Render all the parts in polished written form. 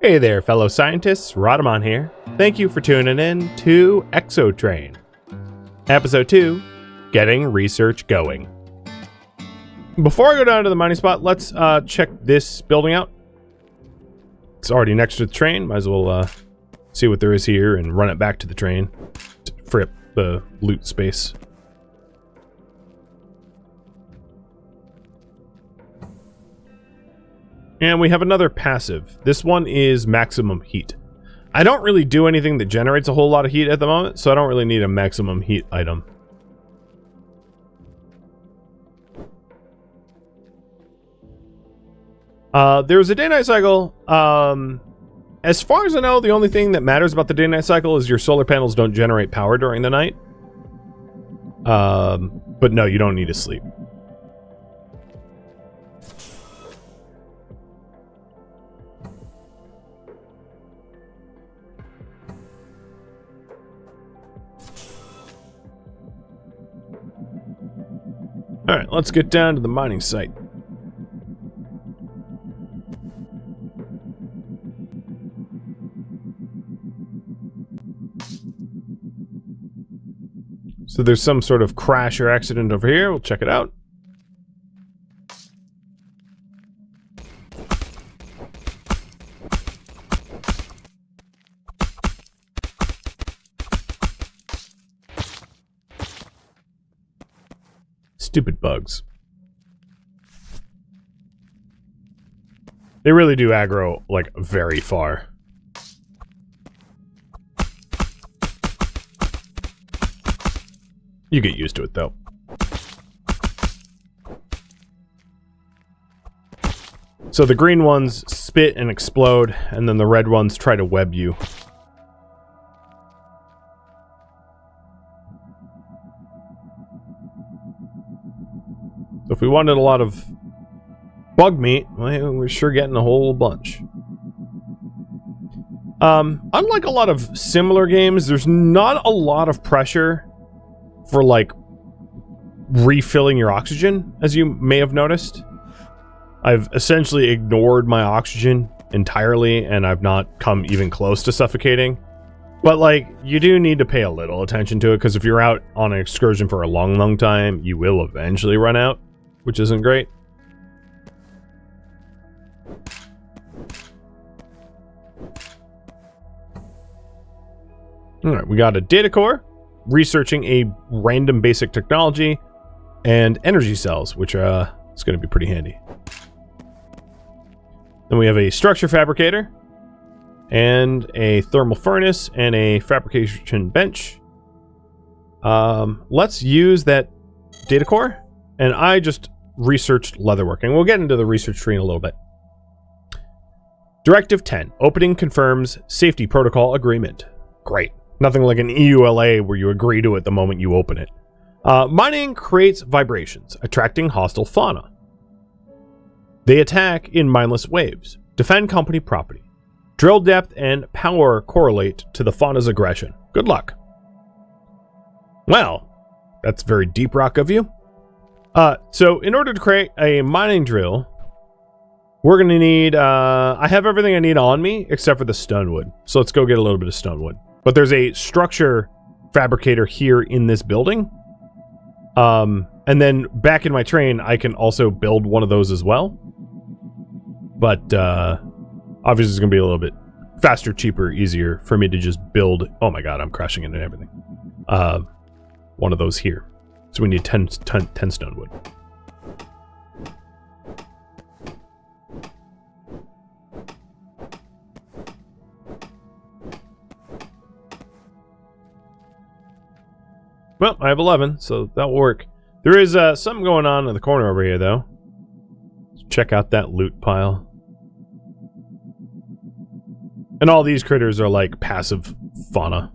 Hey there, fellow scientists. Rhadamant here. Thank you for tuning in to ExoTrain. Episode 2, Getting Research Going. Before I go down to the mining spot, let's check this building out. It's already next to the train. Might as well see what there is here and run it back to the train to free up the loot space. And we have another passive. This one is maximum heat. I don't really do anything that generates a whole lot of heat at the moment, so I don't really need a maximum heat item. There's a day-night cycle. As far as I know, the only thing that matters about the day-night cycle is your solar panels don't generate power during the night. But no, you don't need to sleep. Alright, let's get down to the mining site. So there's some sort of crash or accident over here. We'll check it out. Stupid bugs. They really do aggro, like, very far. You get used to it, though. So the green ones spit and explode, and then the red ones try to web you. So if we wanted a lot of bug meat, well, we're sure getting a whole bunch. Unlike a lot of similar games, there's not a lot of pressure for, like, refilling your oxygen, as you may have noticed. I've essentially ignored my oxygen entirely, and I've not come even close to suffocating. But, like, you do need to pay a little attention to it, because if you're out on an excursion for a long time, you will eventually run out, which isn't great. Alright, we got a data core, researching a random basic technology, and energy cells, which is going to be pretty handy. Then we have a structure fabricator, and a thermal furnace, and a fabrication bench. Let's use that data core, and I just researched leatherworking. We'll get into the research tree in a little bit. Directive 10. Opening confirms safety protocol agreement. Great. Nothing like an EULA where you agree to it the moment you open it. Mining creates vibrations, attracting hostile fauna. They attack in mindless waves. Defend company property. Drill depth and power correlate to the fauna's aggression. Good luck. Well, that's very deep rock of you. So in order to create a mining drill, we're going to need, I have everything I need on me except for the stone wood. So let's go get a little bit of stone wood. But there's a structure fabricator here in this building. And then back in my train, I can also build one of those as well. But obviously it's going to be a little bit faster, cheaper, easier for me to just build. Oh my god, I'm crashing into everything. One of those here. So we need 10 stone wood. Well, I have 11, so that will work. There is something going on in the corner over here, though. Let's check out that loot pile. And all these critters are like passive fauna.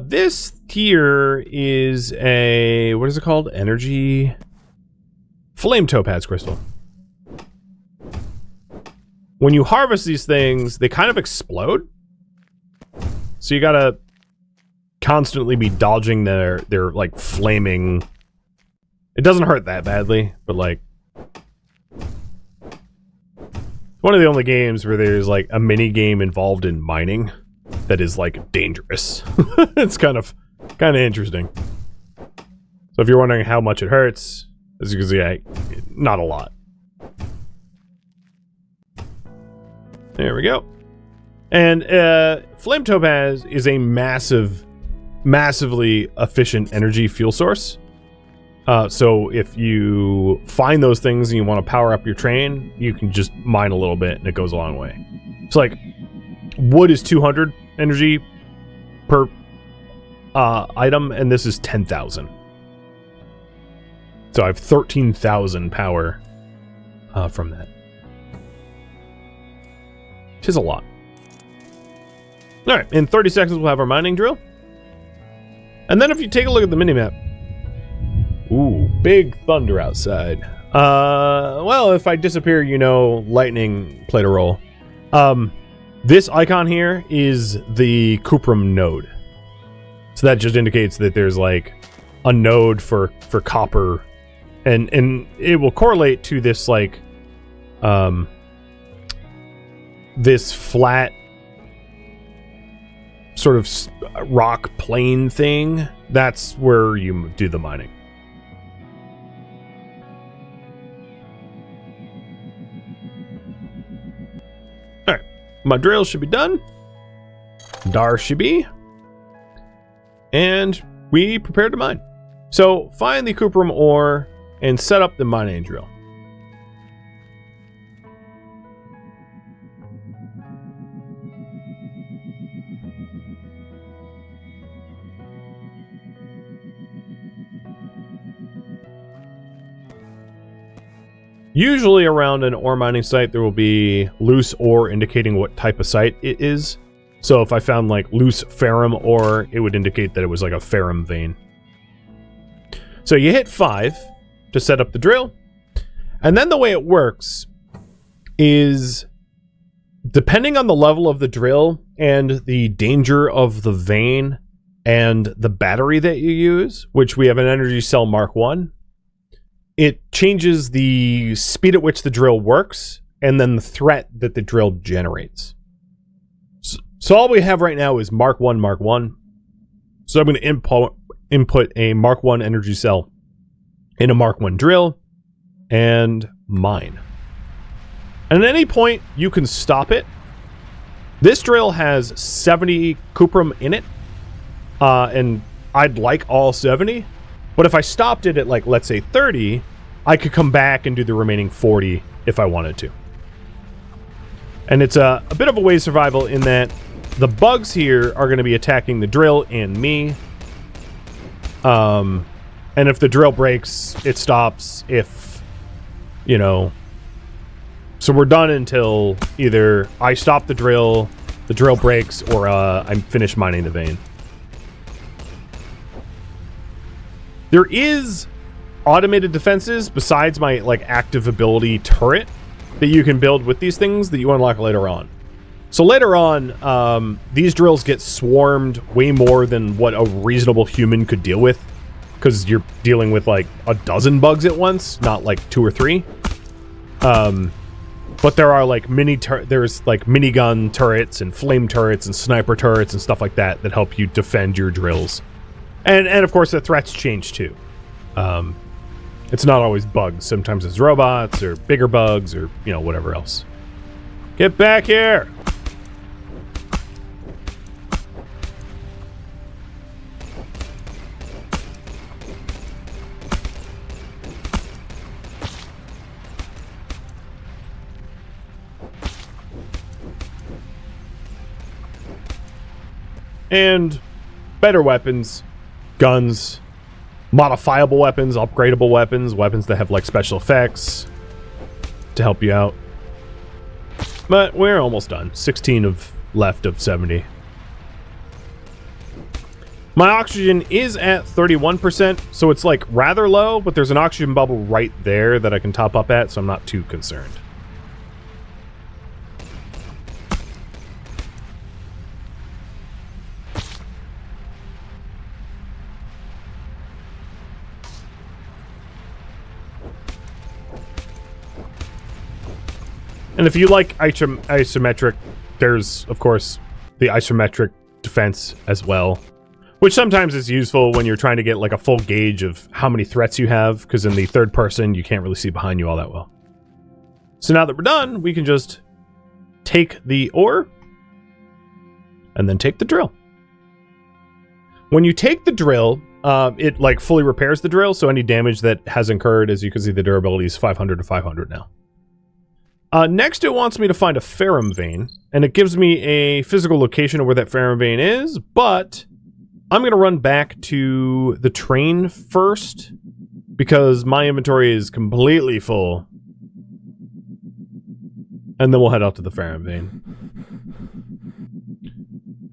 This here is a, what is it called? Energy flame topaz crystal. When you harvest these things, they kind of explode. So you gotta constantly be dodging their like flaming It doesn't hurt that badly, but like, one of the only games where there's like a mini game involved in mining that is like dangerous. It's kind of interesting. So if you're wondering how much it hurts, as you can see, not a lot. There we go. And Flame Topaz is a massively efficient energy fuel source. So if you find those things and you want to power up your train, you can just mine a little bit and it goes a long way. It's like wood is 200 energy per item, and this is 10,000. So I have 13,000 power from that. Which is a lot. Alright, in 30 seconds we'll have our mining drill. And then if you take a look at the minimap, ooh, big thunder outside. Well, if I disappear, you know, lightning played a role. This icon here is the cuprum node. So that just indicates that there's like a node for copper, and it will correlate to this like this flat sort of rock plain thing. That's where you do the mining. Alright, my drill should be done. Dar should be. And we prepare to mine. So find the cuprum ore and set up the mining drill. Usually around an ore mining site, there will be loose ore indicating what type of site it is. So if I found like loose ferrum ore, it would indicate that it was like a ferrum vein. So you hit 5 to set up the drill. And then the way it works is, depending on the level of the drill and the danger of the vein and the battery that you use, which we have an energy cell Mark 1, it changes the speed at which the drill works and then the threat that the drill generates. So all we have right now is Mark 1, Mark 1. So I'm going to input a Mark 1 energy cell in a Mark 1 drill and mine. And at any point, you can stop it. This drill has 70 cuprum in it, and I'd like all 70. But if I stopped it at, like, let's say 30, I could come back and do the remaining 40 if I wanted to. And it's a bit of a way of survival in that the bugs here are going to be attacking the drill and me. And if the drill breaks, it stops. If, you know... So we're done until either I stop the drill breaks, or I'm finished mining the vein. There is automated defenses besides my like active ability turret that you can build with these things that you unlock later on. So later on, these drills get swarmed way more than what a reasonable human could deal with, because you're dealing with like a dozen bugs at once, not like 2 or 3. But there are like there's like minigun turrets and flame turrets and sniper turrets and stuff like that that help you defend your drills. And of course the threats change too. It's not always bugs. Sometimes it's robots or bigger bugs or, you know, whatever else. Get back here! And better weapons, guns, modifiable weapons, upgradable weapons, weapons that have like special effects to help you out. But we're almost done. 16 left of 70. My oxygen is at 31%, so it's like rather low, but there's an oxygen bubble right there that I can top up at, so I'm not too concerned. And if you like isometric, there's, of course, the isometric defense as well, which sometimes is useful when you're trying to get like a full gauge of how many threats you have, because in the third person, you can't really see behind you all that well. So now that we're done, we can just take the ore and then take the drill. When you take the drill, it like fully repairs the drill, so any damage that has incurred, as you can see, the durability is 500 to 500 now. Next, it wants me to find a ferrum vein, and it gives me a physical location of where that ferrum vein is, but I'm going to run back to the train first, because my inventory is completely full. And then we'll head out to the ferrum vein.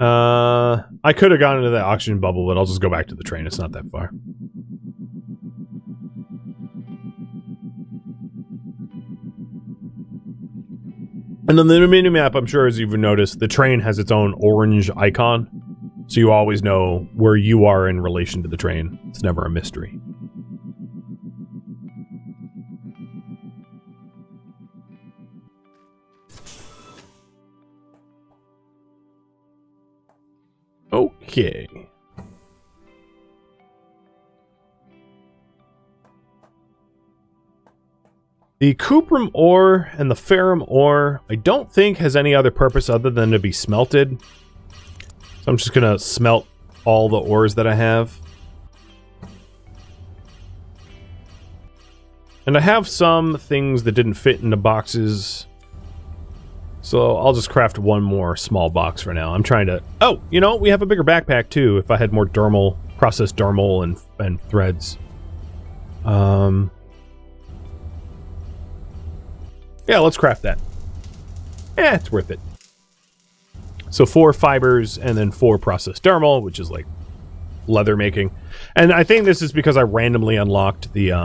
I could have gone into the oxygen bubble, but I'll just go back to the train. It's not that far. And then the mini-map, I'm sure, as you've noticed, the train has its own orange icon. So you always know where you are in relation to the train. It's never a mystery. Okay. The cuprum ore and the ferrum ore, I don't think has any other purpose other than to be smelted. So I'm just gonna smelt all the ores that I have. And I have some things that didn't fit into boxes. So I'll just craft one more small box for now. I'm trying to... Oh, you know, we have a bigger backpack too, if I had more dermal, processed dermal and threads. Yeah, let's craft that. Yeah, it's worth it. So 4 fibers and then 4 processed dermal, which is like leather making. And I think this is because I randomly unlocked the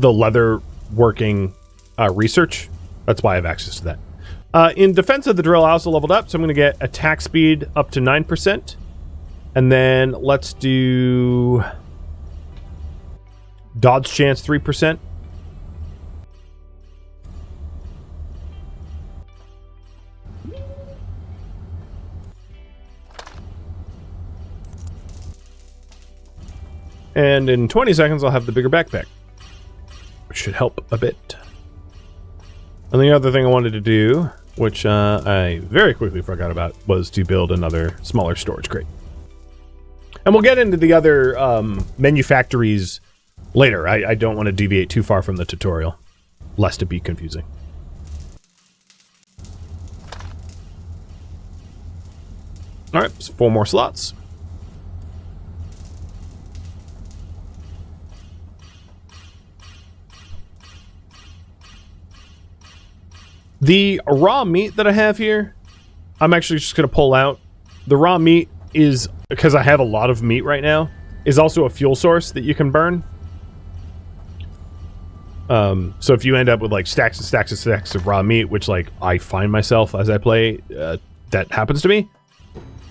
leather working research. That's why I have access to that. In defense of the drill, I also leveled up, so I'm going to get attack speed up to 9%. And then let's do dodge chance 3%. And in 20 seconds, I'll have the bigger backpack, which should help a bit. And the other thing I wanted to do, which I very quickly forgot about, was to build another smaller storage crate. And we'll get into the other manufactories later. I don't want to deviate too far from the tutorial, lest it be confusing. All right, so 4 more slots. The raw meat that I have here, I'm actually just going to pull out. The raw meat is, because I have a lot of meat right now, is also a fuel source that you can burn. So if you end up with like stacks and stacks and stacks of raw meat, which like I find myself as I play, that happens to me,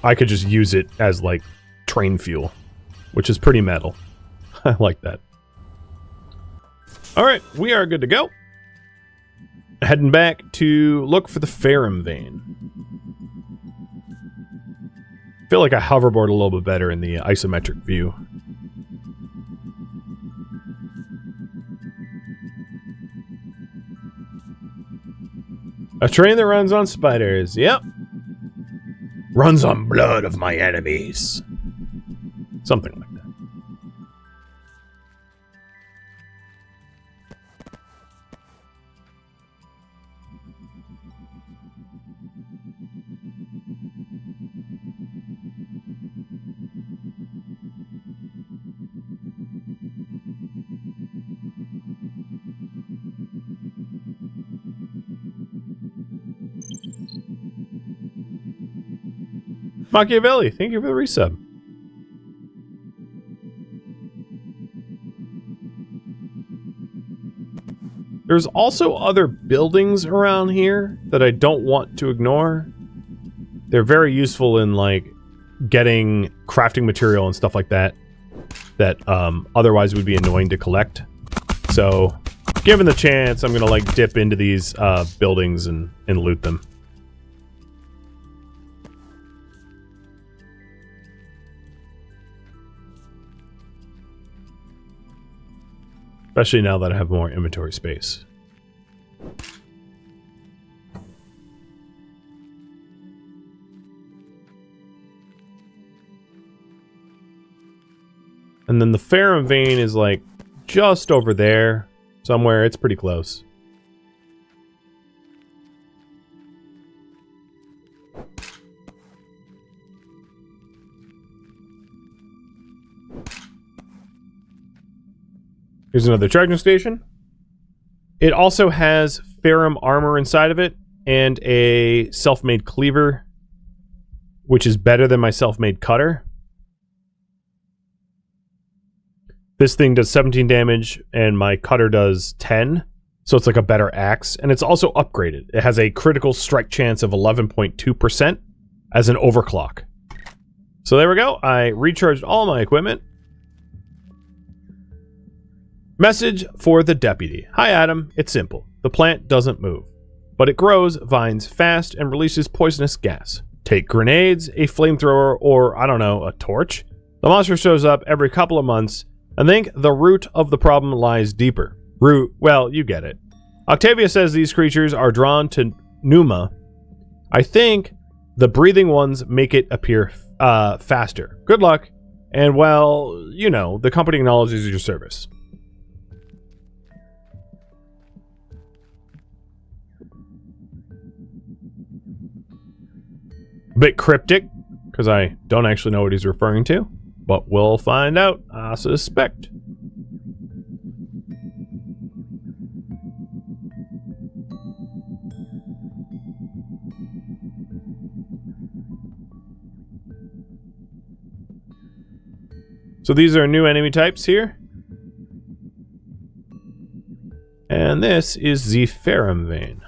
I could just use it as like train fuel, which is pretty metal. I like that. All right, we are good to go. Heading back to look for the ferrum vein. I feel like I hoverboard a little bit better in the isometric view. A train that runs on spiders. Yep. Runs on blood of my enemies. Something like that. Machiavelli, thank you for the resub. There's also other buildings around here that I don't want to ignore. They're very useful in like getting crafting material and stuff like that that otherwise would be annoying to collect. So, given the chance, I'm gonna like dip into these buildings and loot them. Especially now that I have more inventory space. And then the ferrum vein is like just over there somewhere. It's pretty close. Here's another charging station. It also has ferrum armor inside of it and a self-made cleaver, which is better than my self-made cutter. This thing does 17 damage and my cutter does 10. So it's like a better axe. And it's also upgraded. It has a critical strike chance of 11.2% as an overclock. So there we go. I recharged all my equipment. Message for the deputy. Hi Adam, it's simple. The plant doesn't move, but it grows vines fast and releases poisonous gas. Take grenades, a flamethrower, or I don't know, a torch. The monster shows up every couple of months. I think the root of the problem lies deeper. Root, well, you get it. Octavia says these creatures are drawn to pneuma. I think the breathing ones make it appear faster. Good luck. And well, you know, the company acknowledges your service. A bit cryptic, because I don't actually know what he's referring to. But we'll find out, I suspect. So these are new enemy types here. And this is the ferrum vein.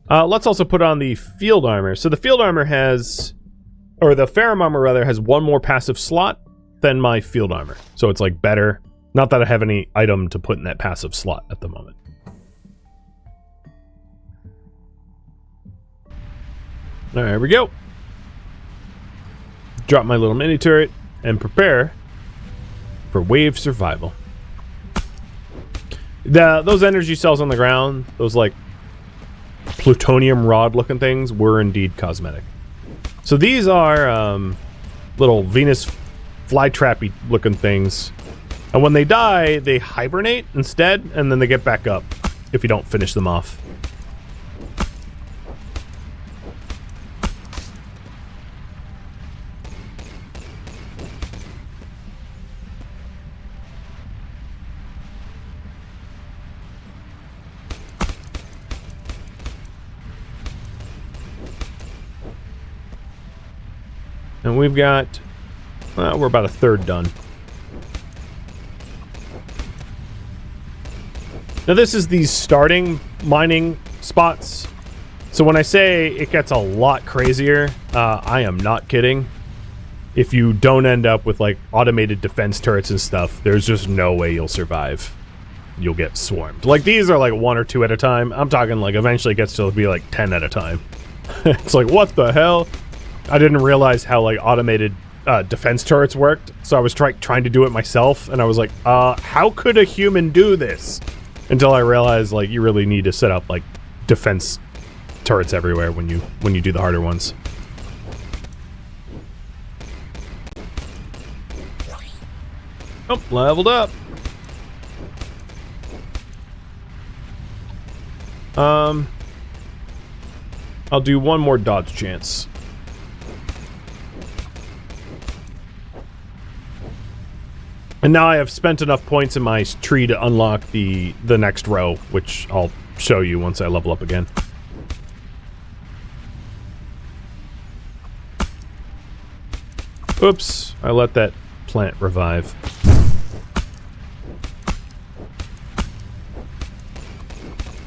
Let's also put on the field armor. So the field armor has, or the ferrum armor rather, has one more passive slot than my field armor. So it's like better. Not that I have any item to put in that passive slot at the moment. Alright, here we go. Drop my little mini turret and prepare for wave survival. Those energy cells on the ground, those like plutonium rod looking things, were indeed cosmetic. So these are little Venus flytrappy looking things, and when they die they hibernate instead, and then they get back up if you don't finish them off. And we've got, we're about a third done. Now this is the starting mining spots. So when I say it gets a lot crazier, I am not kidding. If you don't end up with like automated defense turrets and stuff, there's just no way you'll survive. You'll get swarmed. Like these are like 1 or 2 at a time. I'm talking like eventually it gets to be like 10 at a time. It's like, what the hell? I didn't realize how like automated defense turrets worked, so I was trying to do it myself, and I was like, how could a human do this? Until I realized like you really need to set up like defense turrets everywhere when you do the harder ones. Oh, leveled up. I'll do one more dodge chance. And now I have spent enough points in my tree to unlock the next row, which I'll show you once I level up again. Oops, I let that plant revive.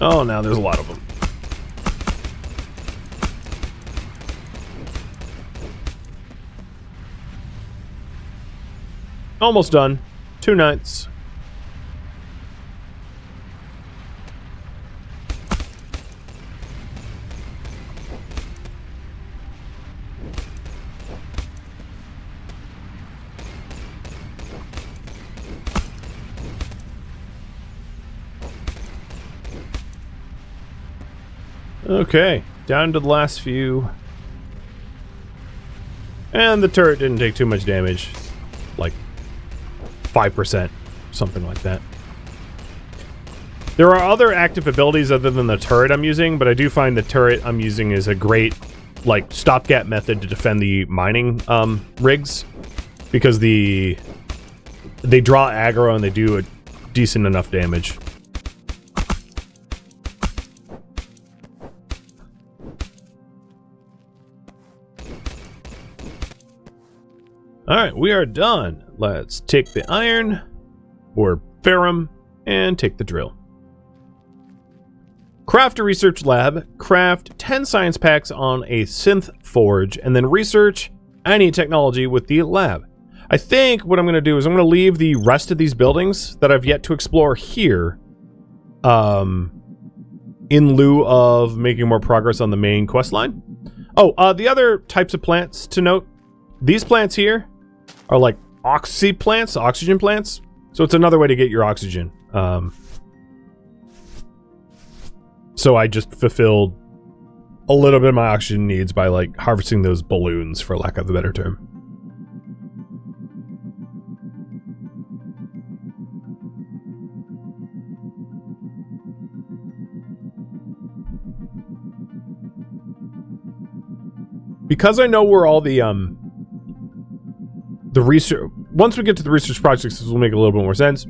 Oh, now there's a lot of them. Almost done. 2 nights. Okay, down to the last few. And the turret didn't take too much damage. Like 5%, something like that. There are other active abilities other than the turret I'm using, but I do find the turret I'm using is a great, like, stopgap method to defend the mining rigs. Because they draw aggro and they do a decent enough damage. Alright, we are done. Let's take the iron, or ferrum, and take the drill. Craft a research lab, craft 10 science packs on a synth forge, and then research any technology with the lab. I think what I'm going to do is I'm going to leave the rest of these buildings that I've yet to explore here, in lieu of making more progress on the main quest line. Oh, the other types of plants to note, these plants here are like oxygen plants. So it's another way to get your oxygen. So I just fulfilled a little bit of my oxygen needs by like harvesting those balloons, for lack of a better term. Because I know where all the research, once we get to the research projects, this will make a little bit more sense.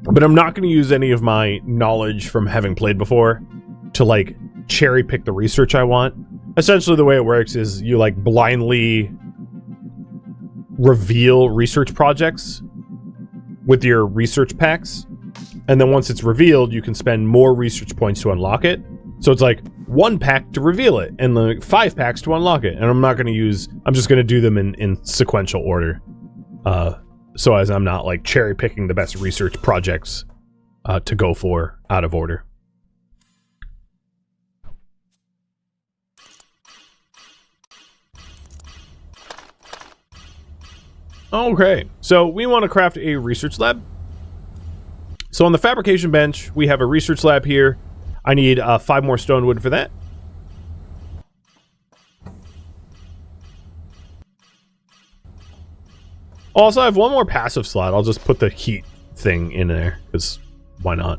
But I'm not going to use any of my knowledge from having played before to like cherry pick the research I want. Essentially, the way it works is you like blindly reveal research projects with your research packs, and then once it's revealed, you can spend more research points to unlock it. So it's like 1 pack to reveal it, and like 5 packs to unlock it. And I'm not going to use, I'm just going to do them in sequential order. So as I'm not like cherry picking the best research projects to go for out of order. Okay, so we want to craft a research lab. So on the fabrication bench, we have a research lab here. I need 5 more stone wood for that. Also, I have 1 more passive slot. I'll just put the heat thing in there, because why not?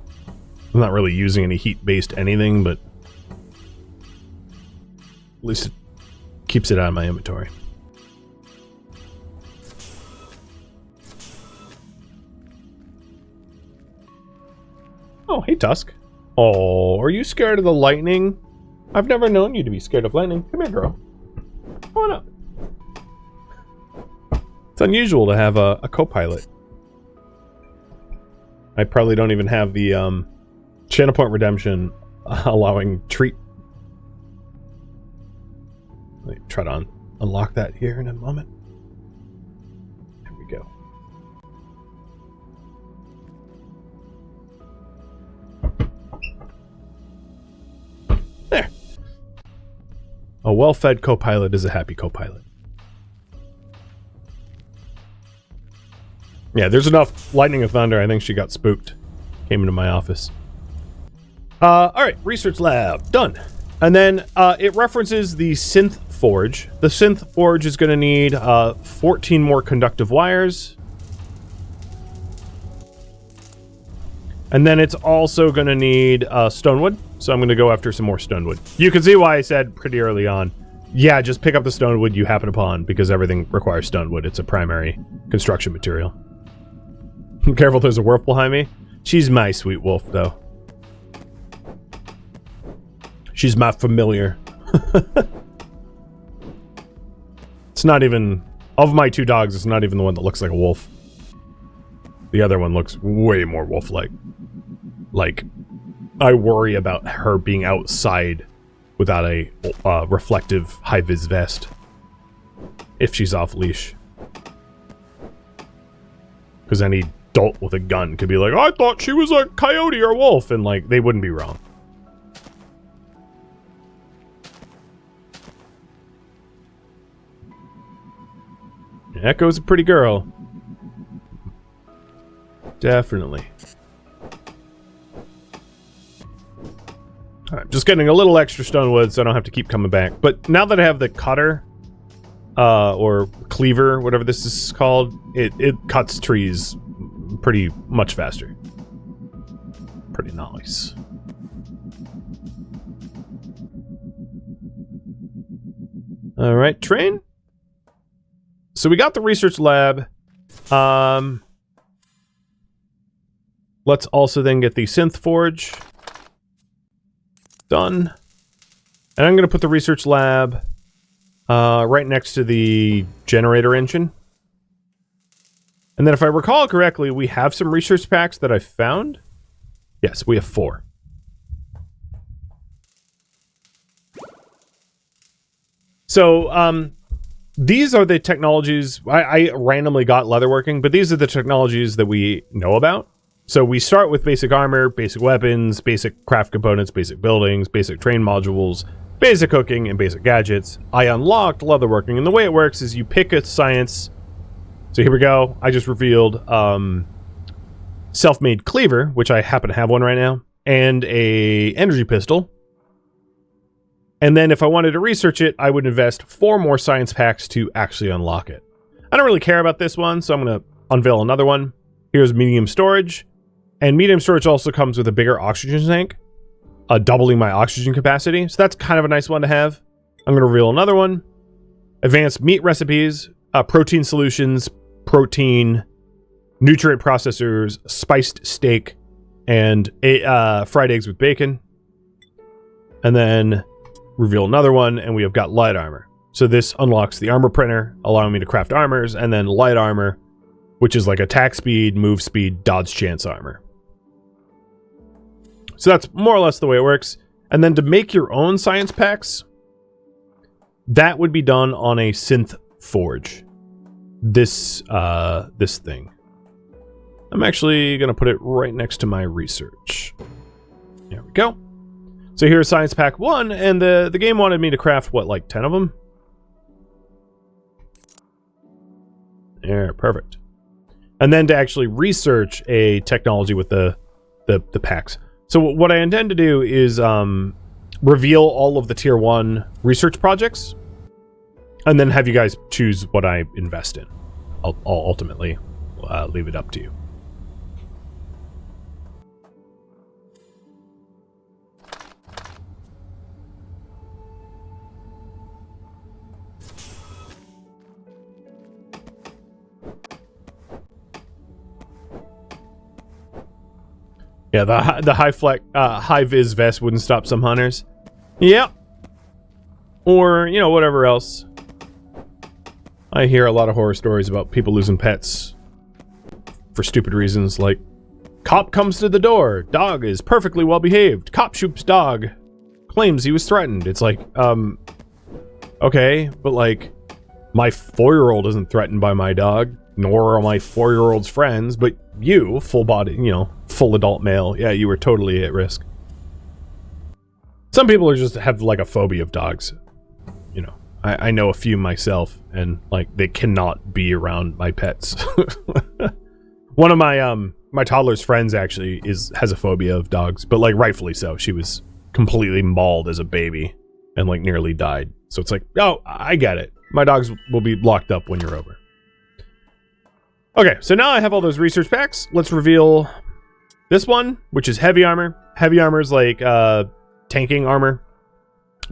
I'm not really using any heat-based anything, but at least it keeps it out of my inventory. Oh, hey, Tusk. Oh, are you scared of the lightning? I've never known you to be scared of lightning. Come here, girl. Come on up. It's unusual to have a co-pilot. I probably don't even have the channel point redemption allowing treat. Let me try to unlock that here in a moment. There we go. There. A well-fed co-pilot is a happy co-pilot. Yeah, there's enough lightning and thunder. I think she got spooked. Came into my office. Alright, research lab. Done. And then it references the synth forge. The synth forge is going to need 14 more conductive wires. And then it's also going to need stonewood. So I'm going to go after some more stonewood. You can see why I said pretty early on, yeah, just pick up the stonewood you happen upon, because everything requires stonewood. It's a primary construction material. Careful, there's a wolf behind me. She's my sweet wolf, though. She's my familiar. It's not even... Of my 2 dogs, it's not even the one that looks like a wolf. The other one looks way more wolf-like. Like, I worry about her being outside without a reflective high-vis vest. If she's off-leash. Because any dolt with a gun could be like, I thought she was a coyote or wolf, and like they wouldn't be wrong. Echo's a pretty girl. Definitely. Alright, just getting a little extra stone wood so I don't have to keep coming back. But now that I have the cutter, or cleaver, whatever this is called, it cuts trees pretty much faster. Pretty nice. Alright, train. So we got the research lab. Let's also then get the synth forge done. And I'm going to put the research lab right next to the generator engine. And then if I recall correctly, we have some research packs that I found. Yes, we have 4. So, these are the technologies. I randomly got leatherworking, but these are the technologies that we know about. So we start with basic armor, basic weapons, basic craft components, basic buildings, basic train modules, basic cooking, and basic gadgets. I unlocked leatherworking, and the way it works is you pick a science. So here we go. I just revealed self-made cleaver, which I happen to have one right now, and a energy pistol. And then if I wanted to research it, I would invest 4 more science packs to actually unlock it. I don't really care about this one, so I'm going to unveil another one. Here's medium storage. And medium storage also comes with a bigger oxygen tank, doubling my oxygen capacity. So that's kind of a nice one to have. I'm going to reveal another one. Advanced meat recipes, protein solutions, protein, nutrient processors, spiced steak, and fried eggs with bacon. And then reveal another one, and we have got light armor. So this unlocks the armor printer, allowing me to craft armors, and then light armor, which is like attack speed, move speed, dodge chance armor. So that's more or less the way it works. And then to make your own science packs, that would be done on a synth forge. This thing. I'm actually going to put it right next to my research. There we go. So here's Science Pack 1, and the game wanted me to craft, what, like 10 of them? There, perfect. And then to actually research a technology with the packs. So what I intend to do is reveal all of the Tier 1 research projects, and then have you guys choose what I invest in. I'll ultimately leave it up to you. Yeah, the high vis vest wouldn't stop some hunters. Yep. Or, you know, whatever else. I hear a lot of horror stories about people losing pets for stupid reasons, like cop comes to the door, dog is perfectly well behaved, cop shoots dog, claims he was threatened. It's like, okay, but like, my 4-year-old isn't threatened by my dog, nor are my 4-year-old's friends, but you, full body, you know, full adult male, yeah, you were totally at risk. Some people are just have like a phobia of dogs. You know, I know a few myself, and like they cannot be around my pets. One of my toddler's friends actually has a phobia of dogs, but like rightfully so. She was completely mauled as a baby and like nearly died. So it's like, oh, I get it. My dogs will be locked up when you're over. Okay, so now I have all those research packs. Let's reveal this one, which is heavy armor. Heavy armor is like tanking armor,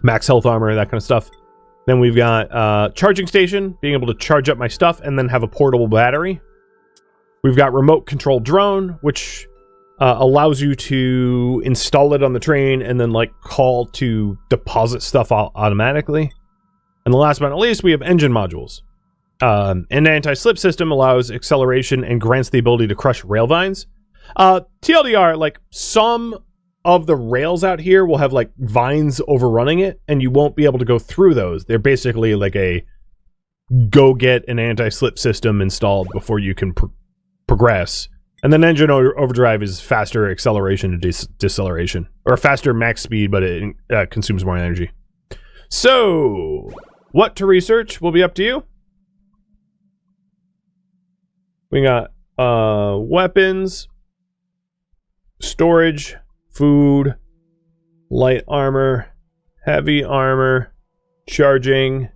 max health armor, that kind of stuff. Then we've got charging station, being able to charge up my stuff and then have a portable battery. We've got remote control drone, which allows you to install it on the train and then like call to deposit stuff automatically. And the last but not least, we have engine modules. An anti-slip system allows acceleration and grants the ability to crush rail vines. TLDR, like some of the rails out here will have like vines overrunning it, and you won't be able to go through those. They're basically like a go get an anti-slip system installed before you can progress. And then engine overdrive is faster acceleration and deceleration, or faster max speed, but it consumes more energy. So, what to research will be up to you. We got weapons, storage, food, light armor, heavy armor, charging,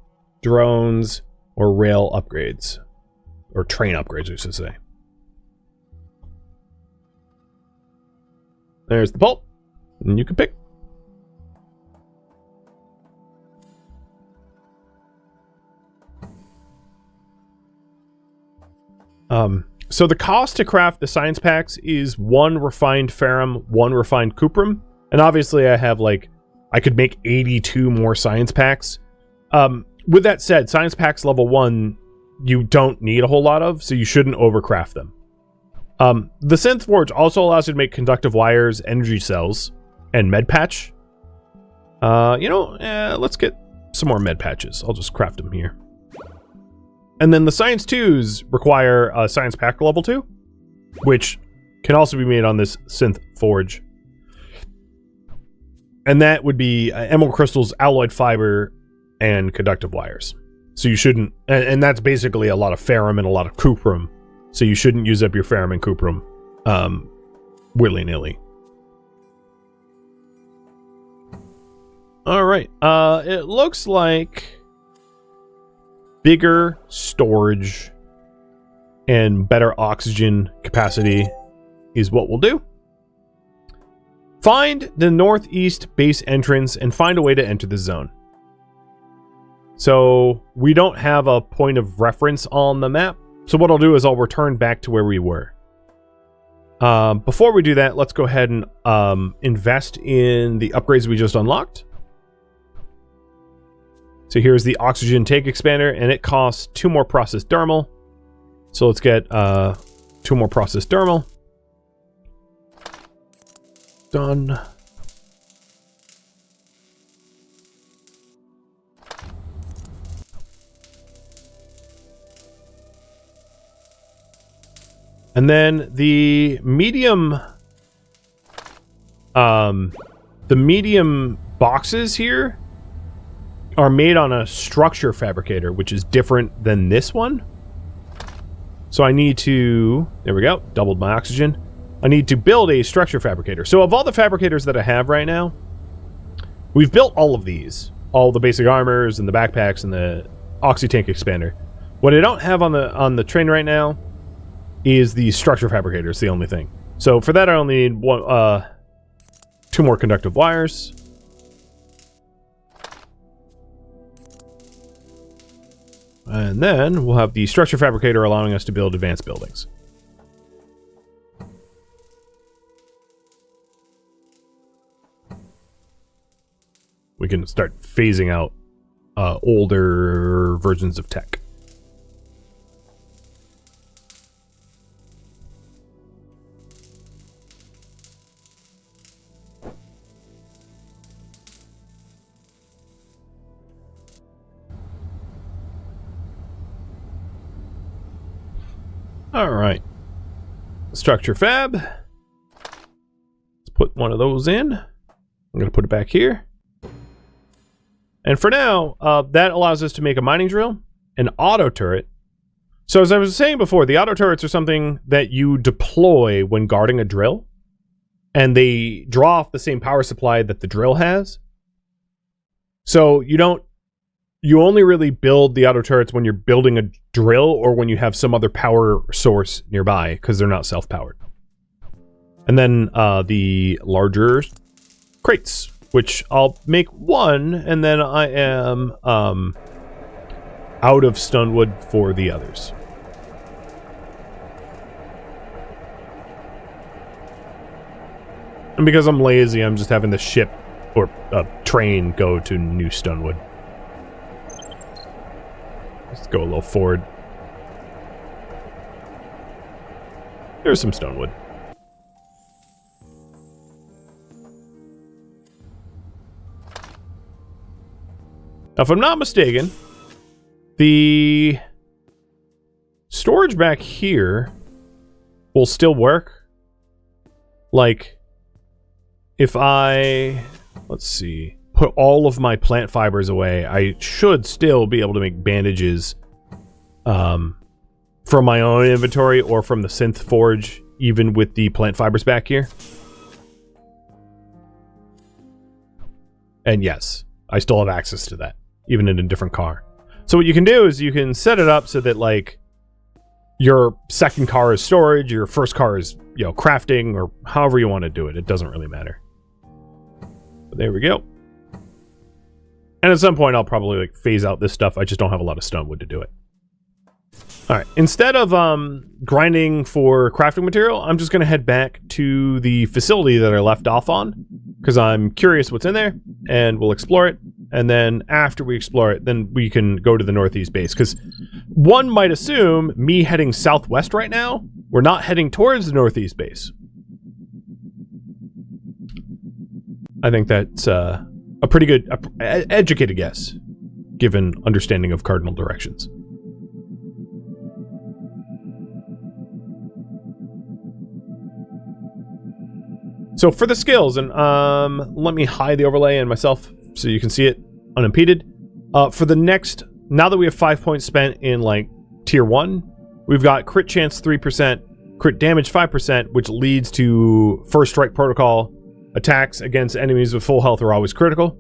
drones, or rail upgrades. Or train upgrades, I should say. There's the pulp, and you can pick. So the cost to craft the science packs is 1 refined ferrum, 1 refined cuprum, and obviously I have like, I could make 82 more science packs. With that said, science packs level 1, you don't need a whole lot of, so you shouldn't overcraft them. The synth forge also allows you to make conductive wires, energy cells, and med patch. Let's get some more med patches. I'll just craft them here. And then the science 2s require a science pack level 2, which can also be made on this synth forge. And that would be emerald crystals, alloyed fiber, and conductive wires. So you shouldn't, and that's basically a lot of ferrum and a lot of cuprum. So you shouldn't use up your ferrum and cuprum willy-nilly. All right, it looks like bigger storage and better oxygen capacity is what we'll do. Find the northeast base entrance and find a way to enter the zone. So we don't have a point of reference on the map. So what I'll do is I'll return back to where we were. Before we do that, let's go ahead and invest in the upgrades we just unlocked. So here's the oxygen tank expander, and it costs 2 more processed dermal. So let's get 2 more processed dermal. Done. And then the medium boxes here are made on a structure fabricator, which is different than this one. So I need to, there we go, doubled my oxygen. I need to build a structure fabricator. So of all the fabricators that I have right now, we've built all of these, all the basic armors and the backpacks and the oxy tank expander. What I don't have on the train right now is the structure fabricator. It's the only thing. So for that, I only need 2 more conductive wires. And then we'll have the structure fabricator allowing us to build advanced buildings. We can start phasing out older versions of tech. All right, structure fab. Let's put one of those in. I'm gonna put it back here. And for now, that allows us to make a mining drill, an auto turret. So as I was saying before, the auto turrets are something that you deploy when guarding a drill, and they draw off the same power supply that the drill has. So you only really build the auto turrets when you're building a drill or when you have some other power source nearby, because they're not self-powered. And then the larger crates, which I'll make 1, and then I am out of stunwood for the others. And because I'm lazy, I'm just having the ship or train go to new stunwood. Let's go a little forward. There's some stonewood. Now, if I'm not mistaken, the storage back here will still work. Like, if I, let's see, put all of my plant fibers away, I should still be able to make bandages from my own inventory or from the synth forge, even with the plant fibers back here. And yes, I still have access to that, even in a different car. So what you can do is you can set it up so that, like, your second car is storage, your first car is, you know, crafting, or however you want to do it. It doesn't really matter. But there we go. And at some point, I'll probably, like, phase out this stuff. I just don't have a lot of stone wood to do it. All right, instead of grinding for crafting material, I'm just going to head back to the facility that I left off on, because I'm curious what's in there, and we'll explore it. And then after we explore it, then we can go to the northeast base, because one might assume me heading southwest right now, we're not heading towards the northeast base. I think that's a pretty good, educated guess, given understanding of cardinal directions. So for the skills, and let me hide the overlay and myself so you can see it unimpeded. For the next, now that we have 5 points spent in, like, tier 1, we've got crit chance 3%, crit damage 5%, which leads to first strike protocol. Attacks against enemies with full health are always critical.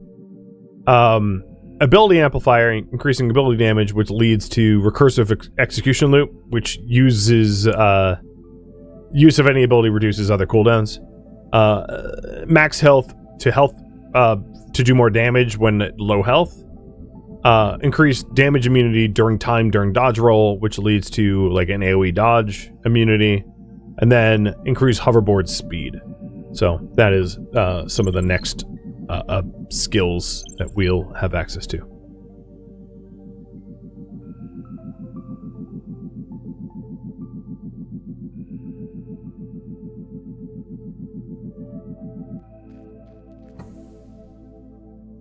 Ability amplifier, increasing ability damage, which leads to recursive execution loop, which uses use of any ability reduces other cooldowns. Max health to do more damage when at low health. Increased damage immunity during dodge roll, which leads to, like, an AoE dodge immunity, and then increase hoverboard speed. So that is some of the next skills that we'll have access to.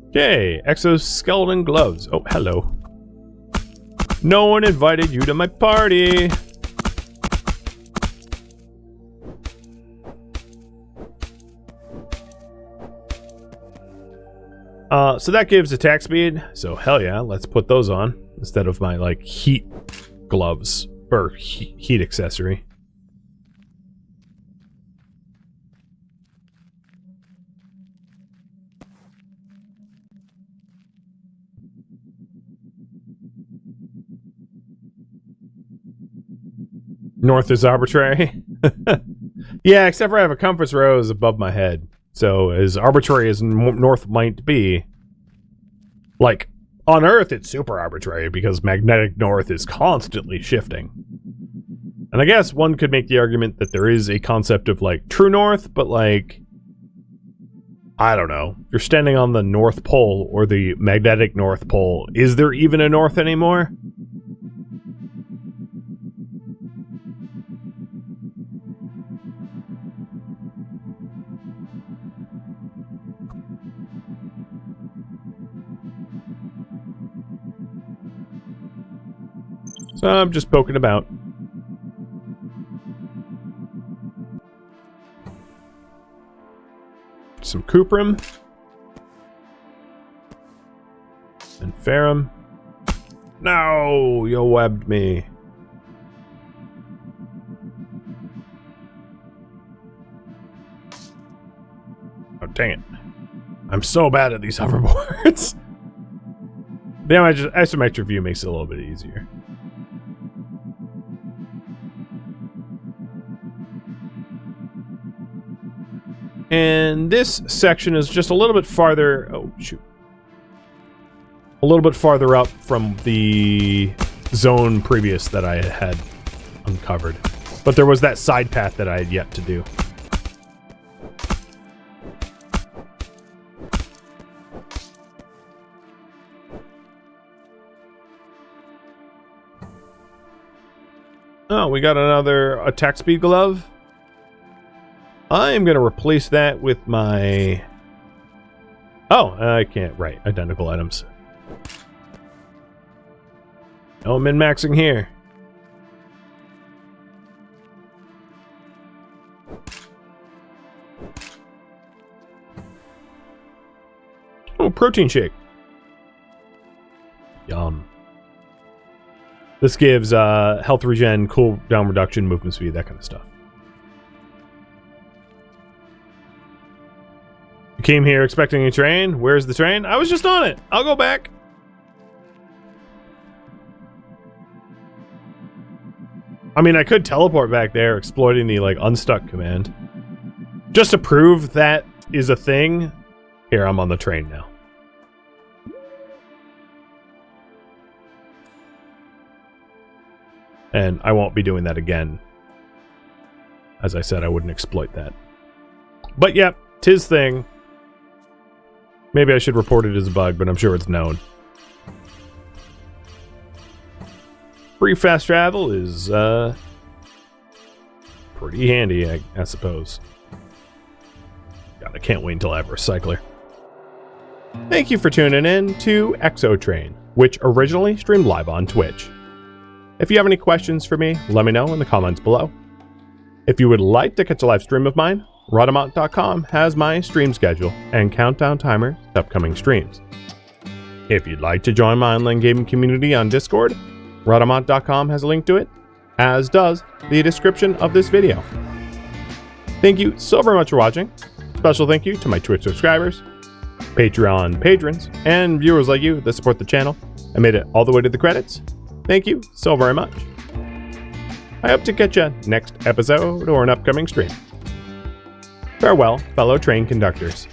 Okay, exoskeleton gloves. Oh, hello. No one invited you to my party. So that gives attack speed. So hell yeah, let's put those on instead of my, like, heat gloves or heat accessory. North is arbitrary. Yeah, except for I have a compass rose above my head. So as arbitrary as north might be, like, on Earth it's super arbitrary because magnetic north is constantly shifting. And I guess one could make the argument that there is a concept of, like, true north, but, like, I don't know. If you're standing on the North Pole or the magnetic North Pole, is there even a north anymore? So I'm just poking about. Some cuprum. And ferrum. No, you webbed me. Oh, dang it. I'm so bad at these hoverboards. Damn, isometric view makes it a little bit easier. And this section is just a little bit farther... Oh, shoot. A little bit farther up from the zone previous that I had uncovered. But there was that side path that I had yet to do. Oh, we got another attack speed glove. I am going to replace that with my... Oh, I can't. Right, identical items. No min-maxing here. protein shake. Yum. This gives health regen, cooldown reduction, movement speed, that kind of stuff. You came here expecting a train. Where's the train? I was just on it. I'll go back. I mean, I could teleport back there, exploiting the, like, unstuck command. Just to prove that is a thing. Here, I'm on the train now. And I won't be doing that again. As I said, I wouldn't exploit that. But, yep, 'tis thing. Maybe I should report it as a bug, but I'm sure it's known. Free fast travel is, pretty handy, I suppose. God, I can't wait until I have a recycler. Thank you for tuning in to ExoTrain, which originally streamed live on Twitch. If you have any questions for me, let me know in the comments below. If you would like to catch a live stream of mine, Rhadamant.com has my stream schedule and countdown timer to upcoming streams. If you'd like to join my online gaming community on Discord, Rhadamant.com has a link to it, as does the description of this video. Thank you so very much for watching. Special thank you to my Twitch subscribers, Patreon patrons, and viewers like you that support the channel and made it all the way to the credits. Thank you so very much. I hope to catch you next episode or an upcoming stream. Farewell, fellow train conductors.